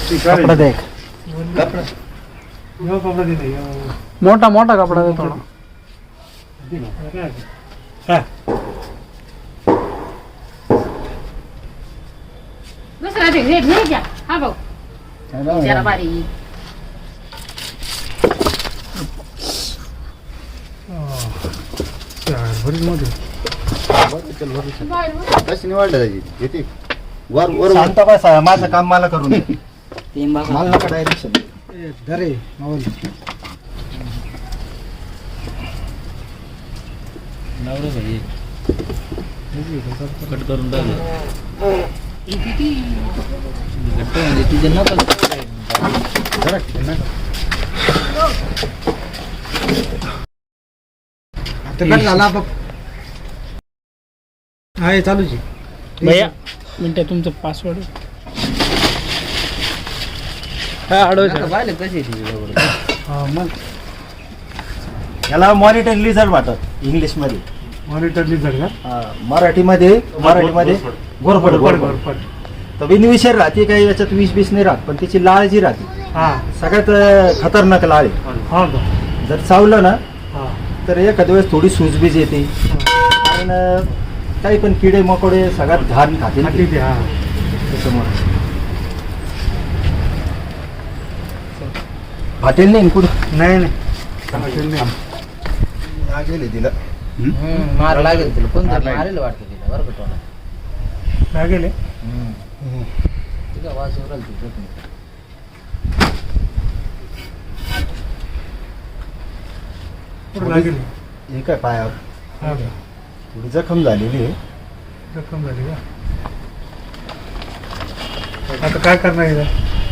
कपड़ा देख कपड़ा यो कपड़ा दे दे मोटा मोटा कपड़ा दे थोड़ा हां दुसरा दे घे घ्या हा भाऊ जरा बारी यार बरी मध्ये कशी निवडलं त्याची घेते वर वर शांत बसा माझं काम मला करून दे. मला नका डायरेक्शन दरे मावल नवरा भाई कट करून टाक घट्ट म्हणजे तुझे नको जरा ठीक आहे ना आता कट झाला बघ हाय चालूच आहे भैया मिनटं तुमचं पासवर्ड हा अडवच पाहिलं कशी तुझी हा मग याला मॉनिटर लिझर्ड म्हणतात इंग्लिश मध्ये मॉनिटर लिझर का मराठीमध्ये घोरपड तर बिनविषय राहते काही याच्यात विष नाही राहत पण त्याची लाळ जी राहते हा सगळ्यात खतरनाक लाळ आहे हा का जर चावलं ना हा तर एखाद्या वेळेस थोडी सूजबीज येते कारण काही पण किडे मकोडे सगळ्यात घाण खाते ना ते. ठीक आहे हा त्याच्यामुळे फाटेल नाही कुठं नाही नाही गेले तिला मार लागेल तुला कोणतरी मारेल वाटतं तिला बरं का तुला काय गेले तुझा वास उराल तुझं कुठं लागेल हे काय पायावर हा का थोडी जखम झालेली आहे रक्कम झाली का आता काय करणार आहे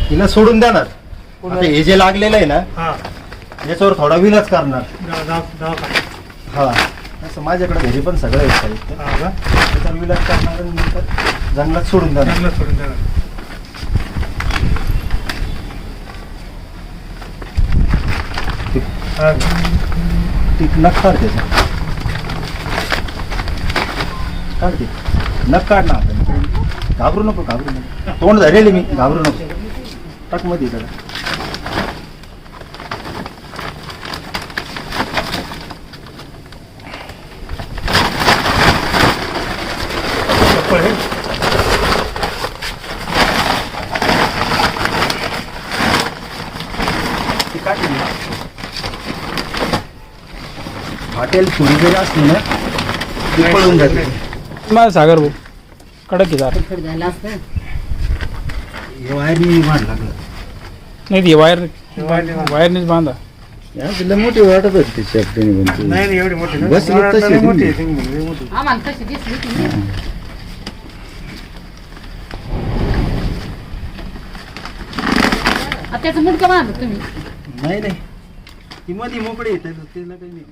तिला सोडून देणार आता हे जे लागलेलं आहे ना हा याच्यावर थोडा विलाज करणार दवाखाना हा असं माझ्याकडे घरी पण सगळं आहे साहित्य हा का त्याच्यावर विलाज करणार आणि नंतर जंगलात सोडून देणार चांगलं सोडून देणार हा का? ती नख काढ त्याचं काढते नख काढ ना आपण घाबरू नको तोंड धरेल मी घाबरू नको टाक मध्ये इकडं चप्पल आहे ती काढली ना हॉटेल सुरू जरी असली ना ती पळून जाते माझा सागर भाऊ कडक आहे जरा. खड झालं असतं हे वायरनी वाढ लागलं नाही ती वायरनेच बांधा या तिला मोठी वाटत होती त्याची आपली नाही नाही एवढी मोठी नाही. बस मला इतकंच वाटलं लय आहे मोठी ती. आहे ती मुलगी, लय मोठी. आम्हाला कशी दिसली ती आता त्याचं मुडकं बांधलं तुम्ही नाही ती मध्ये मोकळी आहे, त्याला काही नाही